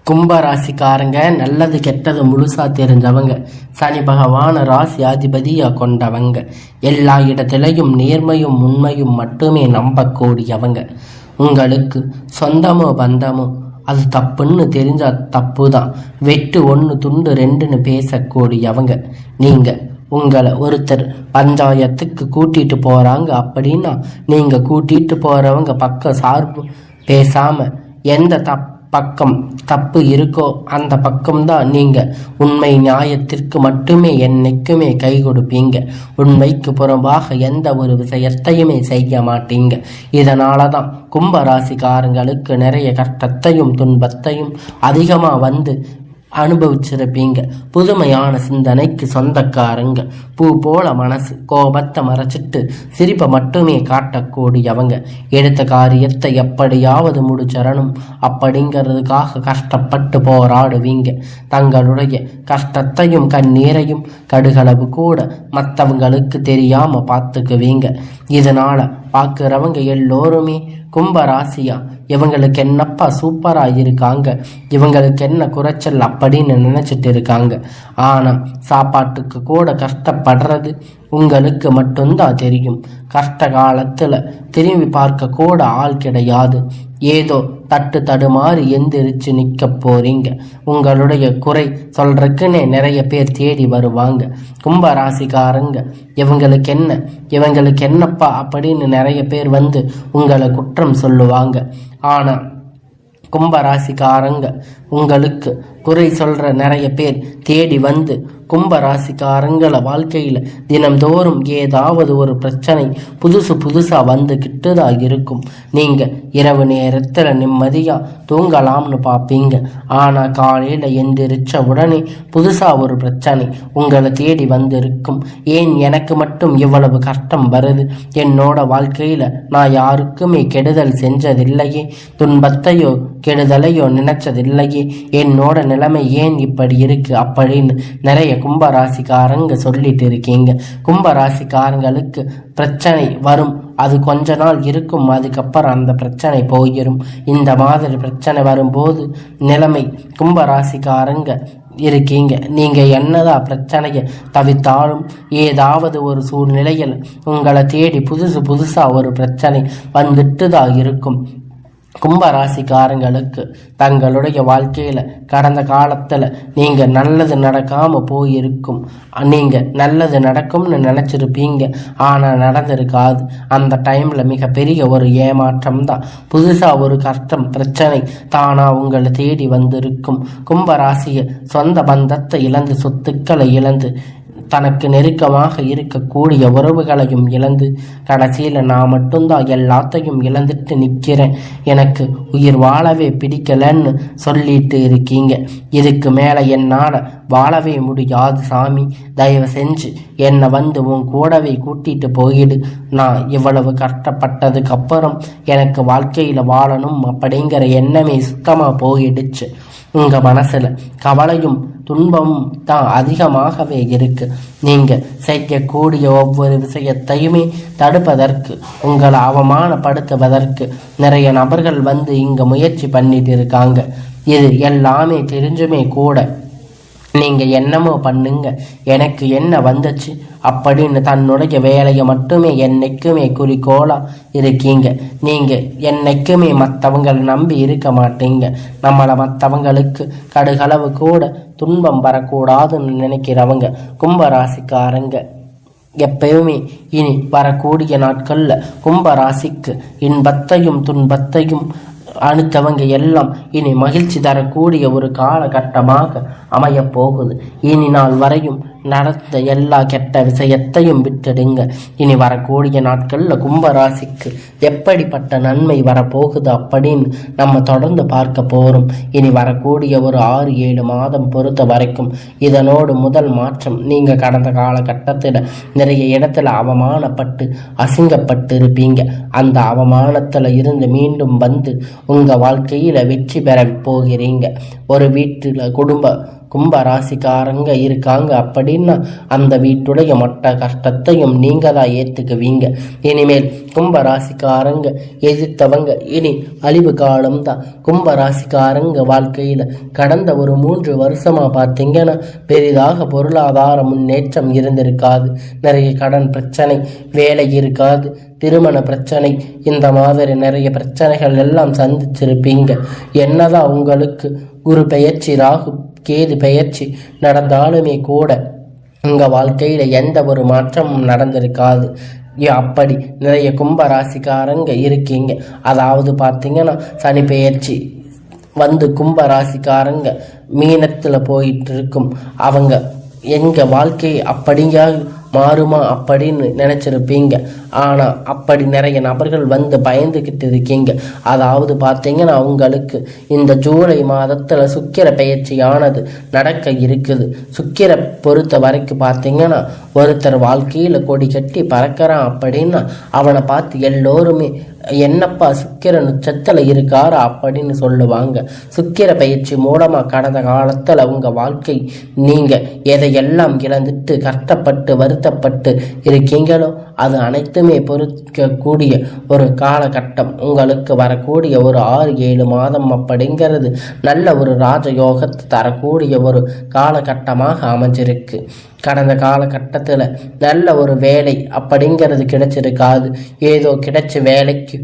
கும்பராசிக்காரங்க நல்லது கெட்டது முழுசா தெரிஞ்சவங்க, சனி பகவான ராசி அதிபதியா கொண்டவங்க, எல்லா இடத்திலையும் நேர்மையும் உண்மையும் மட்டுமே நம்பக்கூடியவங்க. உங்களுக்கு சொந்தமோ பந்தமோ அது தப்புன்னு தெரிஞ்சா தப்பு தான், வெட்டு ஒன்று துண்டு ரெண்டுன்னு பேசக்கூடியவங்க. நீங்க உங்களை ஒருத்தர் பஞ்சாயத்துக்கு கூட்டிட்டு போறாங்க அப்படின்னா நீங்க கூட்டிட்டு போறவங்க பக்கம் சார்பு பேசாம எந்த பக்கம் தப்பு இருக்கோ அந்த பக்கம்தான் நீங்க உண்மை நியாயத்திற்கு மட்டுமே என்னைக்குமே கை கொடுப்பீங்க. உண்மைக்கு புறம்பாக எந்த ஒரு விஷயத்தையுமே செய்ய மாட்டீங்க. இதனாலதான் கும்பராசிக்காரங்களுக்கு நிறைய கஷ்டத்தையும் துன்பத்தையும் அதிகமா வந்து அனுபவிச்சிருப்பீங்க. புதுமையான சிந்தனைக்கு சொந்தக்காரங்க, பூ போல மனசு, கோபத்தை மறைச்சிட்டு சிரிப்பை மட்டுமே காட்டக்கூடியவங்க. எடுத்த காரியத்தை எப்படியாவது முடிச்சிடணும் அப்படிங்கிறதுக்காக கஷ்டப்பட்டு போராடுவீங்க. தங்களுடைய கஷ்டத்தையும் கண்ணீரையும் கடுகளவு கூட மற்றவங்களுக்கு தெரியாம பார்த்துக்குவீங்க. இதனால பார்க்குறவங்க எல்லோருமே கும்பராசியா இவங்களுக்கு என்னப்பா சூப்பரா இருக்காங்க, இவங்களுக்கு என்ன குறைச்சல் அப்படின்னு நினைச்சிட்டு இருக்காங்க. ஆனா சாப்பாட்டுக்கு கூட கஷ்டப்படுறது உங்களுக்கு மட்டும்தான் தெரியும். கஷ்ட காலத்துல திரும்பி பார்க்க கூட ஆள் கிடையாது. ஏதோ தட்டு தடுமாறி எந்திரிச்சு நிக்க போறீங்க. உங்களுடைய குறை சொல்றதுக்குன்னே நிறைய பேர் தேடி வருவாங்க. கும்பராசிக்காரங்க இவங்களுக்கு என்னப்பா அப்படின்னு நிறைய பேர் வந்து உங்களை குற்றம் சொல்லுவாங்க. ஆனா கும்பராசிக்காரங்க உங்களுக்கு குறை சொல்ற நிறைய பேர் தேடி வந்து கும்பராசிக்காரங்கள வாழ்க்கையில தினம்தோறும் ஏதாவது ஒரு பிரச்சனை புதுசா வந்துகிட்டுதா இருக்கும். நீங்க இரவு நேரத்துல நிம்மதியா தூங்கலாம்னு பார்ப்பீங்க. ஆனா காலையில எந்திரிச்ச உடனே புதுசா ஒரு பிரச்சனை உங்களை தேடி வந்திருக்கும். ஏன் எனக்கு மட்டும் இவ்வளவு கஷ்டம் வருது? என்னோட வாழ்க்கையில நான் யாருக்குமே கெடுதல் செஞ்சதில்லையே, துன்பத்தையோ கெடுதலையோ நினைச்சதில்லையே, என்னோட நிலைமை ஏன் இப்படி இருக்கு அப்படின்னு நிறைய கும்பராசிக்காரங்க சொல்லிட்டு இருக்கீங்க. கும்பராசிக்காரங்களுக்கு பிரச்சனை வரும், அது கொஞ்ச நாள் இருக்கும், அதுக்கப்புறம் அந்த பிரச்சனை போயிடும். இந்த மாதிரி பிரச்சனை வரும்போது நிலைமை கும்பராசிக்காரங்க இருக்கீங்க. நீங்க என்னதான் பிரச்சனையை தவிர்த்தாலும் ஏதாவது ஒரு சூழ்நிலையில் உங்களை தேடி புதுசா ஒரு பிரச்சனை வந்துட்டு தான் இருக்கும். கும்பராசிக்காரங்களுக்கு தங்களுடைய வாழ்க்கையில கடந்த காலத்துல நீங்க நல்லது நடக்காம போயிருக்கும். நீங்க நல்லது நடக்கும்னு நினைச்சிருப்பீங்க, ஆனா நடந்திருக்காது. அந்த டைம்ல மிகப்பெரிய ஒரு ஏமாற்றம் தான், புதுசா ஒரு கஷ்டம் பிரச்சனை தானா உங்களை தேடி வந்திருக்கும். கும்பராசிய சொந்த பந்தத்தை இழந்து, சொத்துக்களை இழந்து, தனக்கு நெருக்கமாக இருக்கக்கூடிய உறவுகளையும் இழந்து, கடைசியில் நான் மட்டும்தான் எல்லாத்தையும் இழந்துட்டு நிற்கிறேன், எனக்கு உயிர் வாழவே பிடிக்கலன்னு சொல்லிட்டு இருக்கீங்க. இதுக்கு மேலே என்னால் வாழவே முடியாது சாமி, தயவு செஞ்சு என்னை வந்து உன் கூடவே கூட்டிட்டு போயிடு. நான் இவ்வளவு கஷ்டப்பட்டதுக்கு அப்புறம் எனக்கு வாழ்க்கையில் வாழணும் அப்படிங்கிற எண்ணமே சுத்தமாக போயிடுச்சு. உங்க மனசுல கவலையும் துன்பமும் தான் அதிகமாகவே இருக்கு. நீங்க செய்யக்கூடிய ஒவ்வொரு விஷயத்தையுமே தடுப்பதற்கு, உங்களை அவமானப்படுத்துவதற்கு நிறைய நபர்கள் வந்து இங்க முயற்சி பண்ணிட்டு இருக்காங்க. இது எல்லாமே தெரிஞ்சுமே கூட நீங்க என்னமோ பண்ணுங்க, எனக்கு என்ன வந்துச்சு அப்படின்னு தன்னுடைய வேலையை மட்டுமே என்னைக்குமே குறிக்கோளா இருக்கீங்க. நீங்க என்னைக்குமே மற்றவங்களை நம்பி இருக்க மாட்டீங்க. நம்மளை மற்றவங்களுக்கு கடுகளவு கூட துன்பம் வரக்கூடாதுன்னு நினைக்கிறவங்க கும்பராசிக்காரங்க எப்பயுமே இனி வரக்கூடிய நாட்கள்ல கும்பராசிக்கு இன்பத்தையும் துன்பத்தையும் அடுத்தவங்க எல்லாம் இனி மகிழ்ச்சி தரக்கூடிய ஒரு காலகட்டமாக அமைய போகுது. இனி நாள் வரையும் நடந்த எல்லா கெட்ட விஷயத்தையும் விட்டுடுங்க. இனி வரக்கூடிய நாட்கள்ல கும்பராசிக்கு எப்படிப்பட்ட நன்மை வரப்போகுது அப்படின்னு நம்ம தொடர்ந்து பார்க்க போறோம். இனி வரக்கூடிய ஒரு 6-7 மாதம் பொறுத்த வரைக்கும் இதனோடு முதல் மாற்றம், நீங்க கடந்த காலகட்டத்தில் நிறைய இடத்துல அவமானப்பட்டு அசிங்கப்பட்டு இருப்பீங்க. அந்த அவமானத்துல இருந்து மீண்டும் வந்து உங்க வாழ்க்கையில வெற்றி பெற போகிறீங்க. ஒரு வீட்டுல கும்பராசிக்காரங்க இருக்காங்க அப்படின்னு அப்படின்னா அந்த வீட்டுடைய மொத்த கஷ்டத்தையும் நீங்க தான் ஏற்றுக்குவீங்க. இனிமேல் கும்பராசிக்காரங்க எதிர்த்தவங்க இனி அழிவு காலம்தான். கும்பராசிக்காரங்க வாழ்க்கையில் கடந்த ஒரு 3 வருஷமா பார்த்தீங்கன்னா பெரிதாக பொருளாதார முன்னேற்றம் இருந்திருக்காது. நிறைய கடன் பிரச்சனை, வேலை இருக்காது, திருமண பிரச்சனை, இந்த மாதிரி நிறைய பிரச்சனைகள் எல்லாம் சந்திச்சிருப்பீங்க. என்னதான் உங்களுக்கு குரு பெயர்ச்சி, ராகு கேது பெயர்ச்சி நடந்தாலுமே கூட உங்கள் வாழ்க்கையில் எந்த ஒரு மாற்றமும் நடந்திருக்காது. அப்படி நிறைய கும்பராசிக்காரங்க இருக்கீங்க. அதாவது பார்த்தீங்கன்னா சனி பெயர்ச்சி வந்து கும்பராசிக்காரங்க மீனத்தில் போயிட்டு இருக்கும். அவங்க எங்கள் வாழ்க்கை அப்படியா மாறுமா அப்படின்னு நினச்சிருப்பீங்க. ஆனால் அப்படி நிறைய நபர்கள் வந்து பயந்துக்கிட்டு இருக்கீங்க. அதாவது பார்த்தீங்கன்னா அவங்களுக்கு இந்த ஜூலை மாதத்தில் சுக்கிர பெயர்ச்சியானது நடக்க இருக்குது. சுக்கிர பொறுத்த வரைக்கும் பார்த்தீங்கன்னா ஒருத்தர் வாழ்க்கையில் கொடி கட்டி பறக்கிறான் அப்படின்னா அவனை பார்த்து எல்லோருமே என்னப்பா சுக்கிர நட்சத்திரத்தில் இருக்காரா அப்படின்னு சொல்லுவாங்க. சுக்கிர பயிற்சி மூலமாக கடந்த காலத்தில் உங்கள் வாழ்க்கை நீங்கள் எதையெல்லாம் இழந்துட்டு கஷ்டப்பட்டு வருத்தப்பட்டு இருக்கீங்களோ அது அனைத்துமே பொறுக்கக்கூடிய ஒரு காலகட்டம். உங்களுக்கு வரக்கூடிய ஒரு 6-7 மாதம் அப்படிங்கிறது நல்ல ஒரு ராஜயோகத்தை தரக்கூடிய ஒரு காலகட்டமாக அமைஞ்சிருக்கு. கடந்த காலகட்டத்தில் நல்ல ஒரு வேலை அப்படிங்கிறது கிடைச்சிருக்காது. ஏதோ கிடைச்ச வேலைக்கு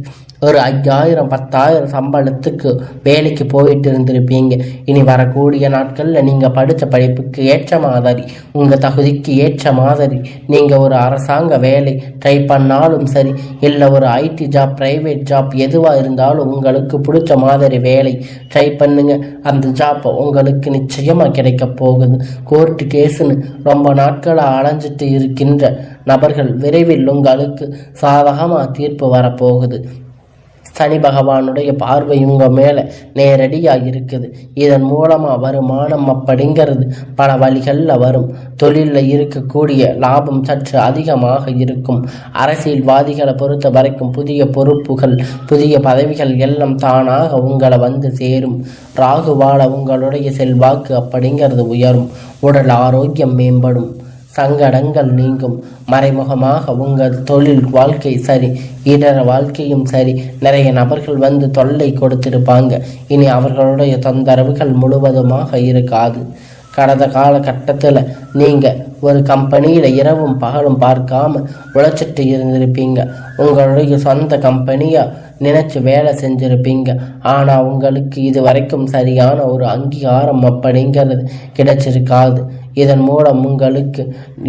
ஒரு 5000 10,000 சம்பளத்துக்கு வேலைக்கு போயிட்டு இருந்திருப்பீங்க. இனி வரக்கூடிய நாட்களில் நீங்கள் படித்த படிப்புக்கு ஏற்ற மாதிரி, உங்கள் தகுதிக்கு ஏற்ற மாதிரி நீங்கள் ஒரு அரசாங்க வேலை ட்ரை பண்ணாலும் சரி, இல்லை ஒரு ஐடி ஜாப், ப்ரைவேட் ஜாப் எதுவாக இருந்தாலும் உங்களுக்கு பிடிச்ச மாதிரி வேலை ட்ரை பண்ணுங்க. அந்த ஜாப் உங்களுக்கு நிச்சயமாக கிடைக்க போகுது. கோர்ட்டு கேஸுன்னு ரொம்ப நாட்களாக அலைஞ்சிட்டு இருக்கின்ற நபர்கள் விரைவில் உங்களுக்கு சாதகமாக தீர்ப்பு வரப்போகுது. சனி பகவானுடைய பார்வை உங்கள் மேலே நேரடியாக இருக்குது. இதன் மூலமாக வருமானம் அப்படிங்கிறது பல வழிகளில் வரும். தொழிலில் இருக்கக்கூடிய லாபம் சற்று அதிகமாக இருக்கும். அரசியல்வாதிகளை பொறுத்த வரைக்கும் புதிய பொறுப்புகள், புதிய பதவிகள் எல்லாம் தானாக உங்களை வந்து சேரும். ராகுவால உங்களுடைய செல்வாக்கு அப்படிங்கிறது உயரும். உடல் ஆரோக்கியம் மேம்படும். சங்கடங்கள் நீங்கும். மறைமுகமாக உங்கள் தொழில் வாழ்க்கை சரி, இதர வாழ்க்கையும் சரி, நிறைய நபர்கள் வந்து தொல்லை கொடுத்திருப்பாங்க. இனி அவர்களுடைய தொந்தரவுகள் முழுவதுமாக இருக்காது. கடந்த காலகட்டத்தில் நீங்கள் ஒரு கம்பெனியில் இரவும் பகலும் பார்க்காம உழைச்சிட்டு இருந்திருப்பீங்க. உங்களுடைய சொந்த கம்பெனியாக நினச்சி வேலை செஞ்சுருப்பீங்க. ஆனால் உங்களுக்கு இது வரைக்கும் சரியான ஒரு அங்கீகாரம் அப்படிங்கிறது கிடைச்சிருக்காது. இதன் மூலம் உங்களுக்கு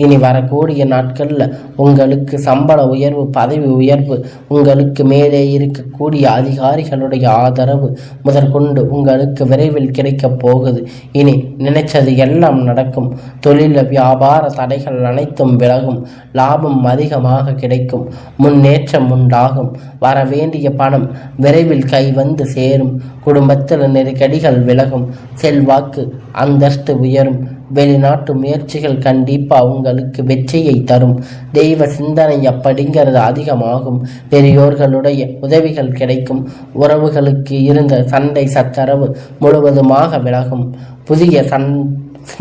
இனி வரக்கூடிய நாட்களில் உங்களுக்கு சம்பள உயர்வு, பதவி உயர்வு, உங்களுக்கு மேலே இருக்கக்கூடிய அதிகாரிகளுடைய ஆதரவு முதற்கொண்டு உங்களுக்கு விரைவில் கிடைக்கப் போகுது. இனி நினைச்சது எல்லாம் நடக்கும். தொழில் வியாபார தடைகள் அனைத்தும் விலகும். லாபம் அதிகமாக கிடைக்கும். முன்னேற்றம் உண்டாகும். வரவேண்டிய பணம் விரைவில் கை வந்து சேரும். குடும்பத்தில் நெருக்கடிகள் விலகும். செல்வாக்கு அந்தஸ்து உயரும். வெளிநாட்டு முயற்சிகள் கண்டிப்பாக உங்களுக்கு வெற்றியை தரும். தெய்வ சிந்தனை அப்படிங்கிறது அதிகமாகும். பெரியோர்களுடைய உதவிகள் கிடைக்கும். உறவுகளுக்கு இருந்த சண்டை சச்சரவு முழுவதுமாக விலகும். புதிய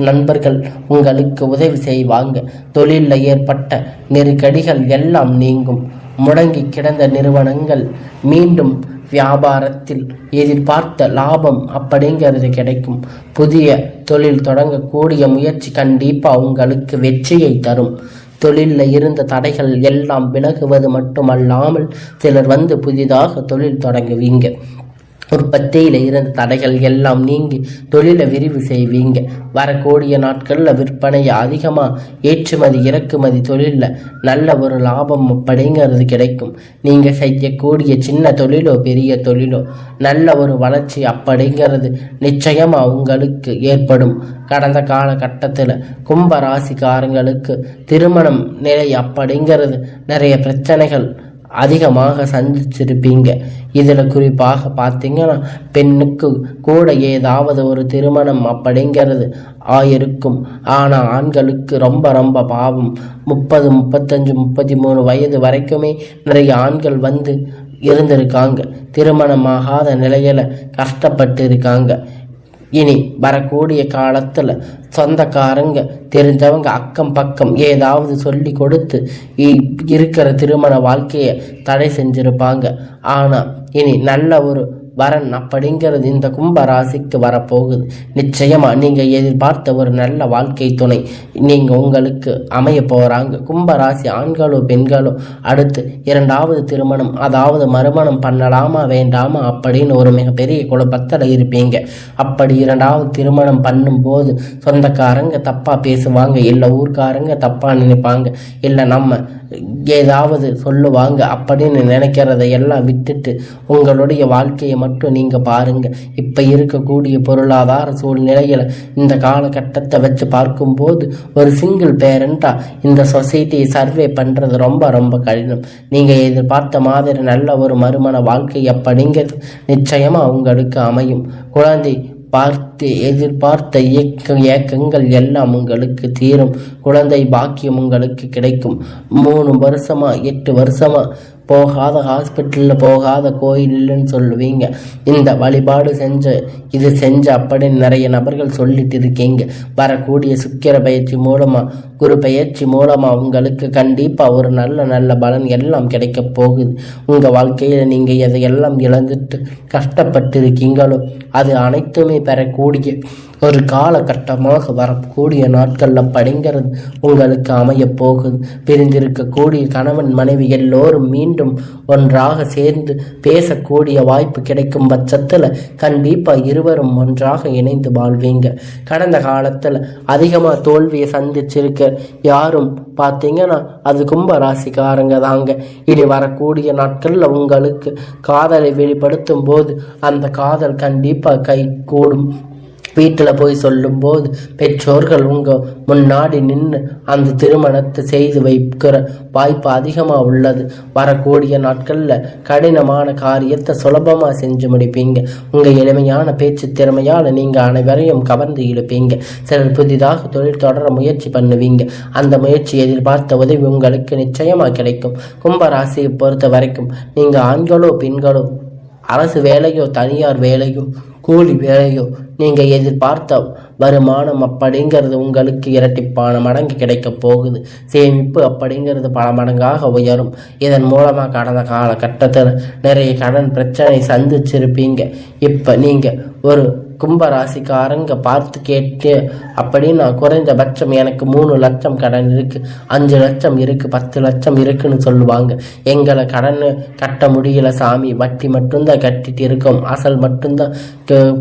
நண்பர்கள் உங்களுக்கு உதவி செய்வாங்க. தொழிலில் ஏற்பட்ட நெருக்கடிகள் எல்லாம் நீங்கும். முடங்கி கிடந்த நிறுவனங்கள் மீண்டும் வியாபாரத்தில் எதிர்பார்த்த லாபம் அப்படிங்கிறது கிடைக்கும். புதிய தொழில் தொடங்கக்கூடிய முயற்சி கண்டிப்பாக உங்களுக்கு வெற்றியை தரும். தொழிலில் இருந்த தடைகள் எல்லாம் விலகுவது மட்டுமல்லாமல் சிலர் வந்து புதிதாக தொழில் தொடங்குவீங்க. உற்பத்தியில் இருந்த தடைகள் எல்லாம் நீங்கி தொழிலை விரிவு செய்வீங்க. வரக்கூடிய நாட்களில் விற்பனையை அதிகமாக ஏற்றுமதி இறக்குமதி தொழிலில் நல்ல ஒரு லாபம் அப்படிங்கிறது கிடைக்கும். நீங்கள் செய்யக்கூடிய சின்ன தொழிலோ பெரிய தொழிலோ நல்ல ஒரு வளர்ச்சி அப்படிங்கிறது நிச்சயமாக உங்களுக்கு ஏற்படும். கடந்த காலகட்டத்தில் கும்பராசிக்காரங்களுக்கு திருமணம் நிலை அப்படிங்கிறது நிறைய பிரச்சனைகள் அதிகமாக சந்திச்சிருப்பீங்க. இதில் குறிப்பாக பார்த்தீங்கன்னா பெண்ணுக்கு கூட ஏதாவது ஒரு திருமணம் அப்படிங்கிறது ஆயிருக்கும். ஆனால் ஆண்களுக்கு ரொம்ப ரொம்ப பாவம். 30, 35, 33 வயது வரைக்குமே நிறைய ஆண்கள் வந்து இருந்திருக்காங்க. திருமணமாகாத நிலையில் கஷ்டப்பட்டு இருக்காங்க. இனி வரக்கூடிய காலத்தில் சொந்தக்காரங்க தெரிஞ்சவங்க அக்கம் பக்கம் ஏதாவது சொல்லி கொடுத்து இருக்கிற திருமண வாழ்க்கையை தடை செஞ்சிருப்பாங்க. ஆனால் இனி நல்ல ஒரு வரன் அப்படிங்கிறது இந்த கும்ப ராசிக்கு வரப்போகுது. நிச்சயமா நீங்க எதிர்பார்த்த ஒரு நல்ல வாழ்க்கை துணை நீங்க உங்களுக்கு அமைய போறாங்க. கும்ப ராசி ஆண்களோ பெண்களோ அடுத்து இரண்டாவது திருமணம் அதாவது மறுமணம் பண்ணலாமா வேண்டாமா அப்படின்னு ஒரு மிகப்பெரிய குழப்பத்தில் இருப்பீங்க. அப்படி இரண்டாவது திருமணம் பண்ணும்போது சொந்தக்காரங்க தப்பா பேசுவாங்க, இல்லை ஊர்க்காரங்க தப்பா நினைப்பாங்க, இல்லை நம்ம ஏதாவது சொல்லுவாங்க அப்படின்னு நினைக்கிறத எல்லாம் விட்டுட்டு உங்களுடைய வாழ்க்கையை மட்டும் நீங்க பாருங்க. இப்ப இருக்கக்கூடிய பொருளாதார சூழ்நிலையில இந்த காலகட்டத்தை வச்சு பார்க்கும்போது ஒரு சிங்கிள் பேரண்டா இந்த சொசைட்டியை சர்வே பண்றது ரொம்ப ரொம்ப கடினம். நீங்க எதிர்பார்த்த மாதிரி நல்ல ஒரு மறுமண வாழ்க்கை அப்படிங்கிறது நிச்சயமா உங்களுக்கு அமையும். குழந்தை பார்த்து எதிர்பார்த்த ஏக்கங்கள் எல்லாம் உங்களுக்கு தீரும். குழந்தை பாக்கியம் உங்களுக்கு கிடைக்கும். 3 வருஷமா 8 வருஷமா போகாத ஹாஸ்பிட்டலில் போகாத கோயில் இல்லைன்னு சொல்லுவீங்க. இந்த வழிபாடு இது செஞ்ச அப்படின்னு நிறைய நபர்கள் சொல்லிட்டு இருக்கீங்க. வரக்கூடிய சுக்கிர பயிற்சி மூலமாக குரு பயிற்சி மூலமாக உங்களுக்கு கண்டிப்பாக ஒரு நல்ல நல்ல பலன் எல்லாம் கிடைக்க போகுது. உங்கள் வாழ்க்கையில் நீங்கள் எதையெல்லாம் இழந்துட்டு கஷ்டப்பட்டு இருக்கீங்களோ அது அனைத்துமே பெறக்கூடிய ஒரு காலகட்டமாக வரக்கூடிய நாட்களில் படிங்கிறது உங்களுக்கு அமைய போகுது. பிரிந்திருக்கக்கூடிய கணவன் மனைவி எல்லோரும் மீண்டும் ஒன்றாக சேர்ந்து பேசக்கூடிய வாய்ப்பு கிடைக்கும் பட்சத்தில் கண்டிப்பாக இருவரும் ஒன்றாக இணைந்து வாழ்வீங்க. கடந்த காலத்தில் அதிகமாக தோல்வியை சந்திச்சிருக்க யாரும் பார்த்தீங்கன்னா அது கும்ப ராசிக்காரங்க தாங்க. இனி வரக்கூடிய நாட்களில் உங்களுக்கு காதலை வெளிப்படுத்தும் போது அந்த காதல் கண்டிப்பாக கை கூடும். வீட்டில் போய் சொல்லும்போது பெற்றோர்கள் உங்கள் முன்னாடி நின்று அந்த திருமணத்தை செய்து வைக்கிற வாய்ப்பு அதிகமாக உள்ளது. வரக்கூடிய நாட்களில் கடினமான காரியத்தை சுலபமாக செஞ்சு முடிப்பீங்க. உங்கள் எளிமையான பேச்சு திறமையால் நீங்கள் அனைவரையும் கவர்ந்து இழுப்பீங்க. சிலர் புதிதாக தொழில் தொடர முயற்சி பண்ணுவீங்க. அந்த முயற்சி எதிர்பார்த்த உதவி உங்களுக்கு நிச்சயமாக கிடைக்கும். கும்பராசியை பொறுத்த வரைக்கும் நீங்கள் ஆண்களோ பெண்களோ அரசு வேலையோ தனியார் வேலையோ கூலி வேலையோ நீங்கள் எதிர்பார்த்த வருமானம் அப்படிங்கிறது உங்களுக்கு இரட்டிப்பான மடங்கு கிடைக்க போகுது. சேமிப்பு அப்படிங்கிறது பல மடங்காக உயரும். இதன் மூலமாக கடந்த காலகட்டத்தில் நிறைய கடன் பிரச்சனை சந்திச்சிருப்பீங்க. இப்போ நீங்கள் ஒரு கும்பராசிக்காரங்க பார்த்து கேட்டு அப்படின்னா குறைந்தபட்சம் எனக்கு 3 லட்சம் கடன் இருக்கு, 5 லட்சம் இருக்கு, 10 லட்சம் இருக்குன்னு சொல்லுவாங்க. எங்களை கடன் கட்ட முடியல சாமி, வட்டி மட்டும்தான் கட்டிட்டு இருக்கோம், அசல் மட்டும்தான்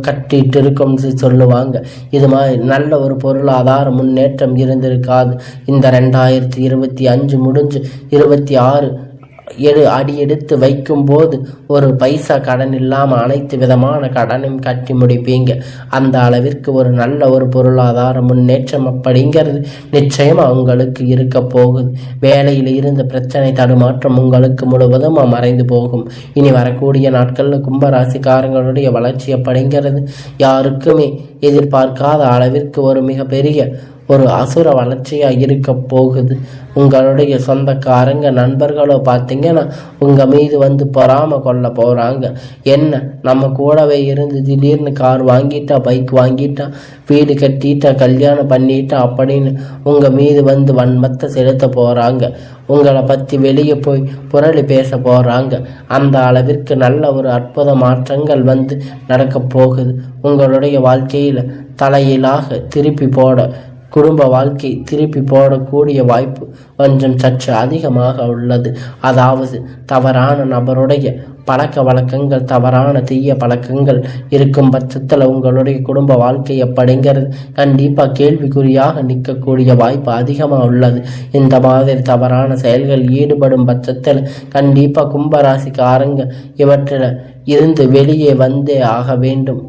கட்டிட்டு இருக்கோம்னு சொல்லுவாங்க. இது மாதிரி நல்ல ஒரு பொருளாதார முன்னேற்றம் இருந்திருக்காது. இந்த 2025 முடிஞ்சு 26 அடி எடுத்து வைக்கும் போது ஒரு பைசா கடன் இல்லாமல் அனைத்து விதமான கடனையும் கட்டி முடிப்பீங்க. அந்த அளவிற்கு ஒரு நல்ல ஒரு பொருளாதார முன்னேற்றம் அப்படிங்கிறது நிச்சயமாக உங்களுக்கு இருக்க போகுது. வேலையில் இருந்த பிரச்சனை தடுமாற்றம் உங்களுக்கு முழுவதும் மறைந்து போகும். இனி வரக்கூடிய நாட்களில் கும்பராசிக்காரங்களுடைய வளர்ச்சி அப்படிங்கிறது யாருக்குமே எதிர்பார்க்காத அளவிற்கு ஒரு மிகப்பெரிய ஒரு அசுர வளர்ச்சியாக இருக்க போகுது. உங்களுடைய சொந்தக்காரங்க நண்பர்களோ பார்த்தீங்கன்னா உங்கள் மீது வந்து பொறாம கொள்ள போகிறாங்க. என்ன நம்ம கூடவே இருந்து திடீர்னு கார் வாங்கிட்டா, பைக் வாங்கிட்டா, வீடு கட்டிட்டா, கல்யாணம் பண்ணிட்டா அப்படின்னு உங்கள் மீது வந்து வன்மத்தை செலுத்த போகிறாங்க. உங்களை பற்றி வெளியே போய் புரளி பேச போகிறாங்க. அந்த அளவிற்கு நல்ல ஒரு அற்புத மாற்றங்கள் வந்து நடக்க போகுது. உங்களுடைய வாழ்க்கையில் தலையிலாக திருப்பி போட குடும்ப வாழ்க்கை திருப்பி போடக்கூடிய வாய்ப்பு கொஞ்சம் சற்று அதிகமாக உள்ளது. அதாவது தவறான நபருடைய பழக்க வழக்கங்கள், தவறான தீய பழக்கங்கள் இருக்கும் பட்சத்தில் உங்களுடைய குடும்ப வாழ்க்கை அப்படிங்கிறது கண்டிப்பாக கேள்விக்குறியாக நிற்கக்கூடிய வாய்ப்பு அதிகமாக உள்ளது. இந்த மாதிரி தவறான செயல்கள் ஈடுபடும் பட்சத்தில் கண்டிப்பாக கும்பராசிக்காரங்க இவற்றில் இருந்து வெளியே வந்தே ஆக வேண்டும்.